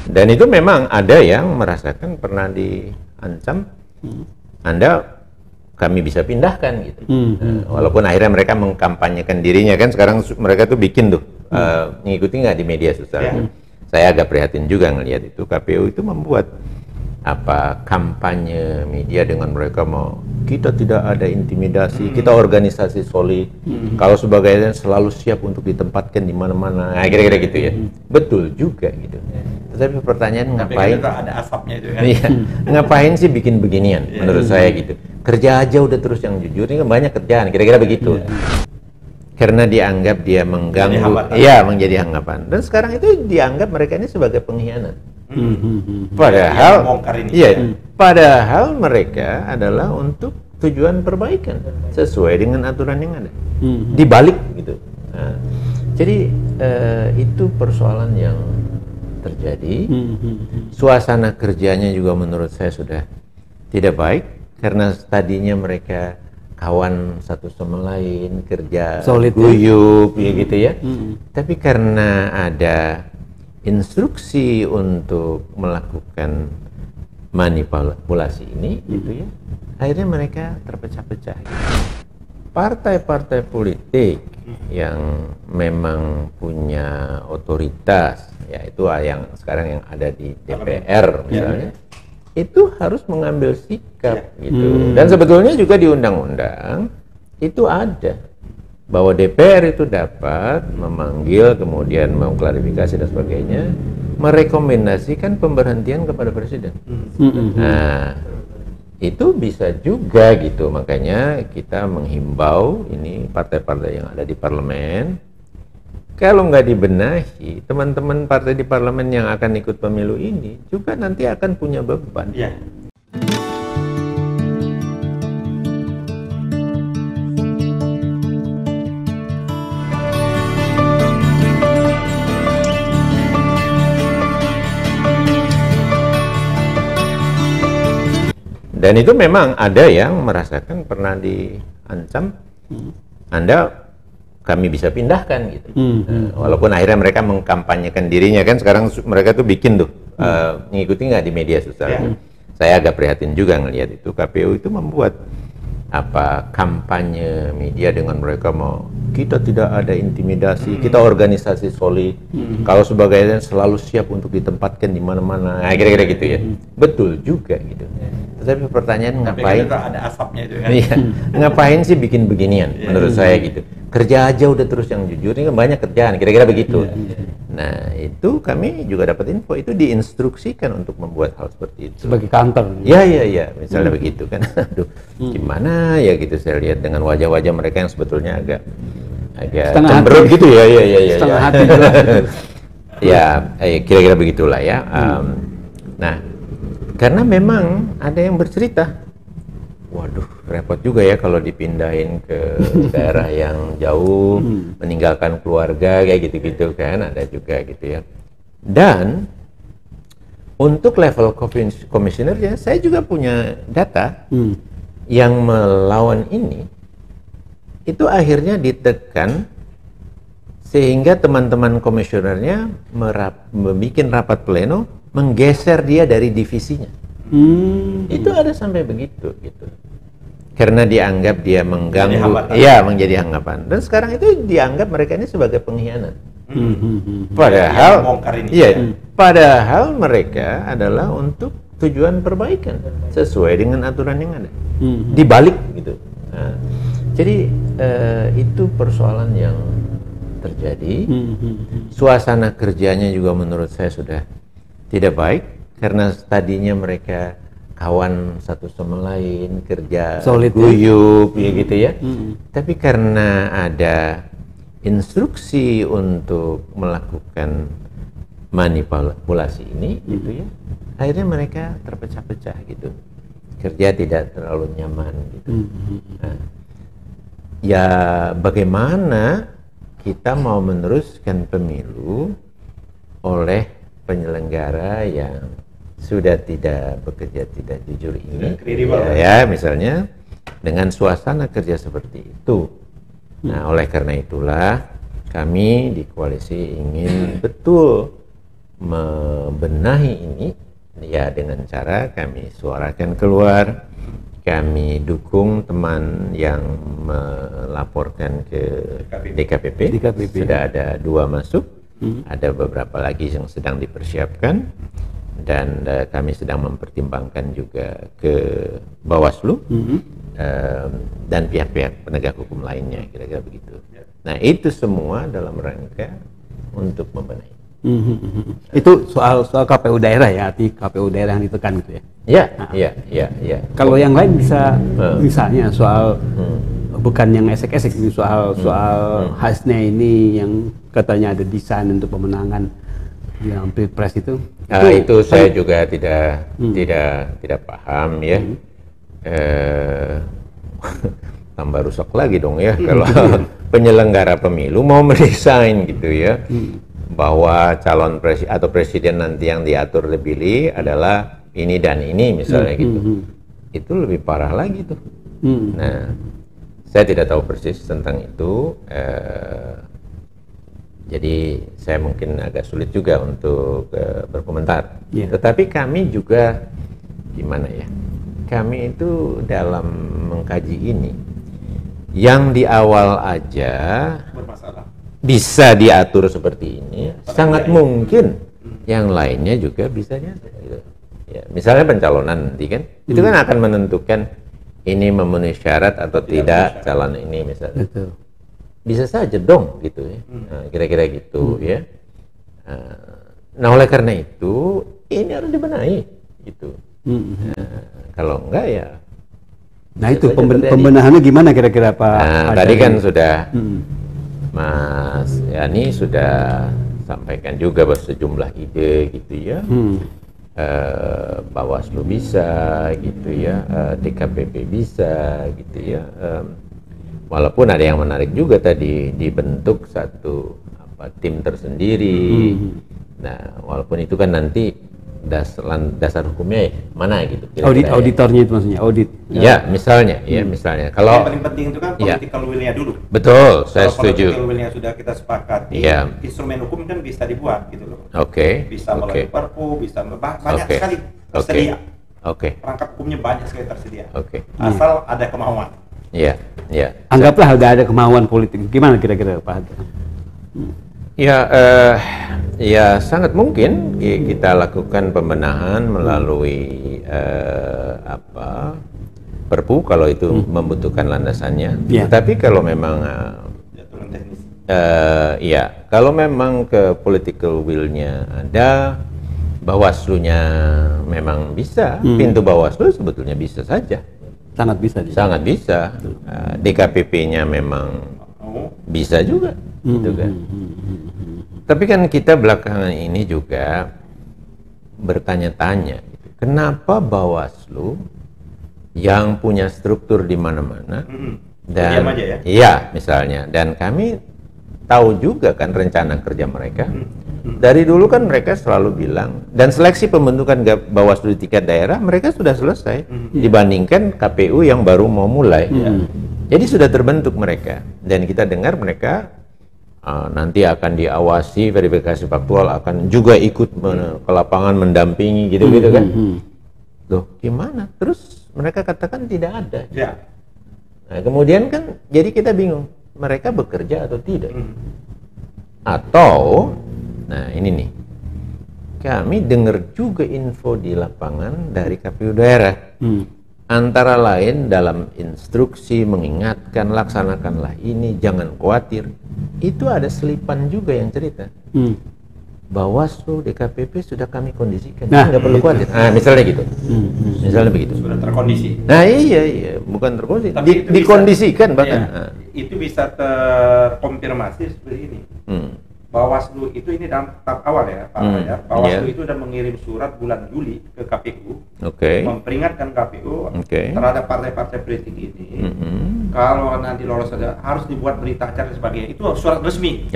Dan itu memang ada yang merasakan pernah diancam, Anda kami bisa pindahkan gitu. Walaupun akhirnya mereka mengkampanyekan dirinya kan, sekarang mereka tuh bikin tuh ngikuti nggak di media sosial. Saya agak prihatin juga ngelihat itu, KPU itu membuat kampanye media dengan mereka mau kita tidak ada intimidasi, kita organisasi solid, kalau sebagainya selalu siap untuk ditempatkan di mana-mana, kira-kira gitu ya. Betul juga gitu. Tapi pertanyaan ngapain? Ada asapnya itu kan. Iya, ngapain sih bikin beginian? Menurut saya gitu. Kerja aja udah terus yang jujur, ini kan banyak kerjaan, kira-kira begitu. Karena dianggap dia mengganggu, menjadi hanggapan. Dan sekarang itu dianggap mereka ini sebagai pengkhianat. Padahal mereka adalah untuk tujuan perbaikan sesuai dengan aturan yang ada. Dibalik gitu. Nah, jadi itu persoalan yang terjadi. Suasana kerjanya juga menurut saya sudah tidak baik karena tadinya mereka kawan satu sama lain, kerja solid, guyup gitu ya. Tapi karena ada instruksi untuk melakukan manipulasi ini gitu ya, akhirnya mereka terpecah-pecah. Partai-partai politik yang memang punya otoritas, ya itu yang sekarang yang ada di DPR misalnya, itu harus mengambil sikap gitu. Dan sebetulnya juga di undang-undang itu ada bahwa DPR itu dapat memanggil, kemudian mengklarifikasi dan sebagainya, merekomendasikan pemberhentian kepada presiden. Nah, itu bisa juga gitu. Makanya kita menghimbau ini partai-partai yang ada di parlemen, kalau nggak dibenahi, teman-teman partai di parlemen yang akan ikut pemilu ini juga nanti akan punya beban. Dan itu memang ada yang merasakan pernah diancam, Anda kami bisa pindahkan gitu. Walaupun akhirnya mereka mengkampanyekan dirinya kan, sekarang mereka tuh bikin tuh ngikuti nggak di media sosial. Saya agak prihatin juga ngelihat itu, KPU itu membuat kampanye media dengan mereka mau kita tidak ada intimidasi, kita organisasi solid, kalau sebagainya selalu siap untuk ditempatkan di mana-mana, kira-kira gitu ya. Betul juga gitu. Tapi pertanyaan ngapain? Ada asapnya itu kan. Ngapain sih bikin beginian? Menurut saya gitu. Kerja aja udah terus yang jujur, ini kan banyak kerjaan, kira-kira begitu. Nah, itu kami juga dapat info itu diinstruksikan untuk membuat hal seperti itu. Sebagai kantor. Iya, misalnya begitu kan. Aduh, gimana ya gitu saya lihat dengan wajah-wajah mereka yang sebetulnya agak cemberut gitu ya. Setengah hati. Kira-kira begitulah ya. Nah, karena memang ada yang bercerita, waduh repot juga ya kalau dipindahin ke daerah yang jauh, meninggalkan keluarga kayak gitu-gitu kan, ada juga gitu ya. Dan untuk level komisionernya, saya juga punya data yang melawan ini, itu akhirnya ditekan sehingga teman-teman komisionernya membuat rapat pleno, menggeser dia dari divisinya. Itu ada sampai begitu gitu. Karena dianggap dia mengganggu, menjadi hanggapan. Dan sekarang itu dianggap mereka ini sebagai pengkhianat. Padahal mereka adalah untuk tujuan perbaikan sesuai dengan aturan yang ada. Dibalik gitu. Nah, jadi itu persoalan yang terjadi. Suasana kerjanya juga menurut saya sudah tidak baik karena tadinya mereka kawan satu sama lain, kerja solid, guyup gitu ya. Tapi karena ada instruksi untuk melakukan manipulasi ini gitu ya, akhirnya mereka terpecah-pecah gitu. Kerja tidak terlalu nyaman gitu. Nah, ya bagaimana kita mau meneruskan pemilu oleh penyelenggara yang sudah tidak bekerja tidak jujur ini, ya misalnya dengan suasana kerja seperti itu. Nah, oleh karena itulah kami di koalisi ingin betul membenahi ini ya dengan cara kami suarakan keluar, kami dukung teman yang melaporkan ke DKPP. Sudah ada 2 masuk, ada beberapa lagi yang sedang dipersiapkan, dan kami sedang mempertimbangkan juga ke Bawaslu dan pihak-pihak penegak hukum lainnya, kira-kira begitu. Nah, itu semua dalam rangka untuk membenahi. Itu soal KPU daerah ya, arti KPU daerah yang ditekan gitu ya? Iya. Kalau yang lain bisa misalnya soal bukan yang esek-esek, ini soal khasnya ini yang katanya ada desain untuk pemenangan yang Pilpres itu. Itu saya juga tidak paham ya. Tambah rusak lagi dong ya kalau penyelenggara pemilu mau mendesain gitu ya. Bahwa calon presiden atau presiden nanti yang diatur dipilih adalah ini dan ini misalnya gitu. Itu lebih parah lagi tuh. Nah, saya tidak tahu persis tentang itu. Jadi saya mungkin agak sulit juga untuk berkomentar. Tetapi kami juga gimana ya? Kami itu dalam mengkaji ini yang di awal aja bermasalah. Bisa diatur seperti ini, sangat mungkin yang lainnya juga bisa diatur. Gitu. Ya, misalnya pencalonan nanti kan, itu kan akan menentukan ini memenuhi syarat atau tidak calon ini misalnya. Betul. Bisa saja dong gitu ya, nah, kira-kira gitu ya. Nah, oleh karena itu ini harus dibenahi gitu. Kalau enggak ya. Nah itu pembenahannya gimana kira-kira Pak? Nah, tadi kan sudah. Mas Yani sudah sampaikan juga bahwa sejumlah ide gitu ya. Bawaslu bisa gitu ya, DKPP bisa gitu ya. Walaupun ada yang menarik juga tadi dibentuk satu tim tersendiri. Nah, walaupun itu kan nanti dasar hukumnya mana gitu. Auditornya itu maksudnya audit. Ya, misalnya, misalnya. Kalau yang paling penting itu kan political will-nya dulu. Betul, saya setuju. Political will-nya sudah kita sepakati, instrumen hukum kan bisa dibuat gitu loh. Bisa melalui Perpu, bisa banyak sekali tersedia. Perangkat hukumnya banyak sekali tersedia. Asal ada kemauan. Iya. Anggaplah ada kemauan politik. Gimana kira-kira Pak? Ya sangat mungkin kita lakukan pembenahan melalui Perpu kalau itu membutuhkan landasannya. Tetapi kalau memang kalau memang ke political will-nya ada, Bawaslu-nya memang bisa, pintu Bawaslu sebetulnya bisa saja. Sangat bisa. Sangat bisa. DKPP-nya memang bisa juga, gitu kan. Tapi kan kita belakangan ini juga bertanya-tanya, gitu. Kenapa Bawaslu yang punya struktur di mana-mana dan iya misalnya, dan kami tahu juga kan rencana kerja mereka. Dari dulu kan mereka selalu bilang, dan seleksi pembentukan Bawaslu di tingkat daerah mereka sudah selesai dibandingkan KPU yang baru mau mulai. Jadi sudah terbentuk mereka, dan kita dengar mereka nanti akan diawasi, verifikasi faktual, akan juga ikut ke lapangan mendampingi gitu-gitu kan. Loh, gimana? Terus mereka katakan tidak ada. Nah, kemudian kan jadi kita bingung, mereka bekerja atau tidak? Atau, nah ini nih, kami dengar juga info di lapangan dari KPU daerah. Antara lain dalam instruksi mengingatkan, laksanakanlah ini, jangan khawatir. Itu ada selipan juga yang cerita. Bawaslu, DKPP sudah kami kondisikan. Nah, nggak perlu khawatir. Nah, misalnya gitu. Misalnya begitu. Sudah terkondisi. Nah, iya, bukan terkondisi. Dikondisikan bahkan. Itu bisa terkonfirmasi seperti ini. Bawaslu itu ini dalam tahap awal ya, Pak Haidar. Bawaslu itu sudah mengirim surat bulan Juli ke KPU, memperingatkan KPU terhadap partai-partai politik ini. Kalau nanti lolos saja harus dibuat berita acara dan sebagainya. Itu surat resmi.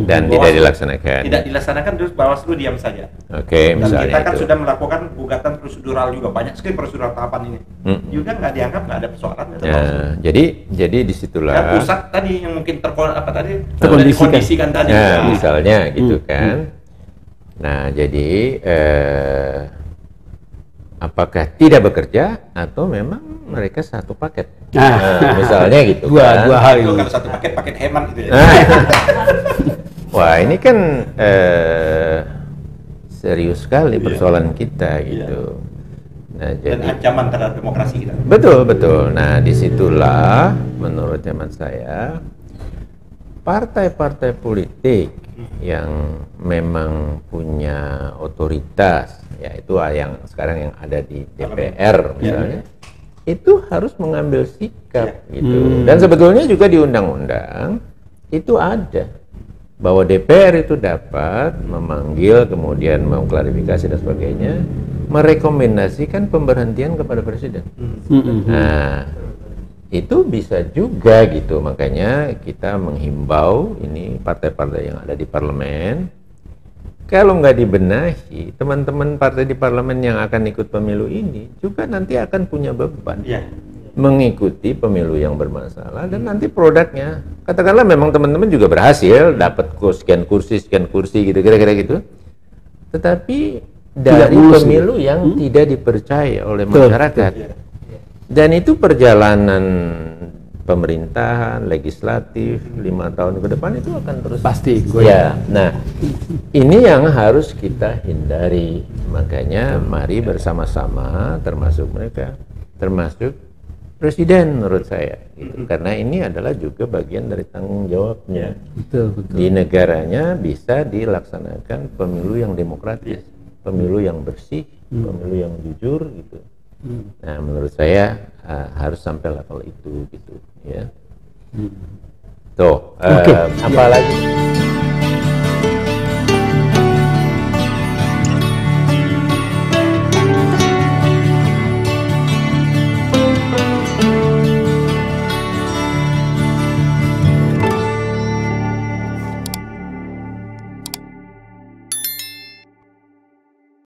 Dan tidak dilaksanakan. Tidak dilaksanakan, terus Bawaslu diam saja. Dan kita kan sudah melakukan gugatan prosedural juga, banyak sekali prosedural tahapan ini. Juga nggak dianggap, nggak ada persoalan. Jadi disitulah. Dan pusat tadi yang mungkin terkondisikan tadi. Misalnya gitu kan. Nah, jadi apakah tidak bekerja atau memang mereka satu paket? Misalnya gitu dua hal itu kalau satu paket hemat gitu ya. Wah, ini kan serius sekali persoalan kita gitu. Nah, dan ancaman terhadap demokrasi kita. Betul. Nah, disitulah menurut hemat saya partai-partai politik yang memang punya otoritas, yaitu yang sekarang yang ada di DPR misalnya, itu harus mengambil sikap gitu. Dan sebetulnya juga di undang-undang itu ada bahwa DPR itu dapat memanggil, kemudian mengklarifikasi dan sebagainya, merekomendasikan pemberhentian kepada presiden. Nah, itu bisa juga gitu. Makanya kita menghimbau ini partai-partai yang ada di parlemen, kalau nggak dibenahi, teman-teman partai di parlemen yang akan ikut pemilu ini juga nanti akan punya beban. Mengikuti pemilu yang bermasalah dan nanti produknya, katakanlah memang teman-teman juga berhasil dapat sekian kursi gitu, kira-kira gitu, tetapi dari pemilu yang tidak dipercaya oleh masyarakat. Dan itu perjalanan pemerintahan, legislatif 5 tahun ke depan itu akan terus pasti ya. Nah, ini yang harus kita hindari. Makanya mari bersama-sama, termasuk mereka, termasuk presiden menurut saya gitu. Karena ini adalah juga bagian dari tanggung jawabnya. Betul. Di negaranya bisa dilaksanakan pemilu yang demokratis, pemilu yang bersih, pemilu yang jujur gitu. Nah, menurut saya harus sampai level itu gitu ya. Tuh, apa lagi?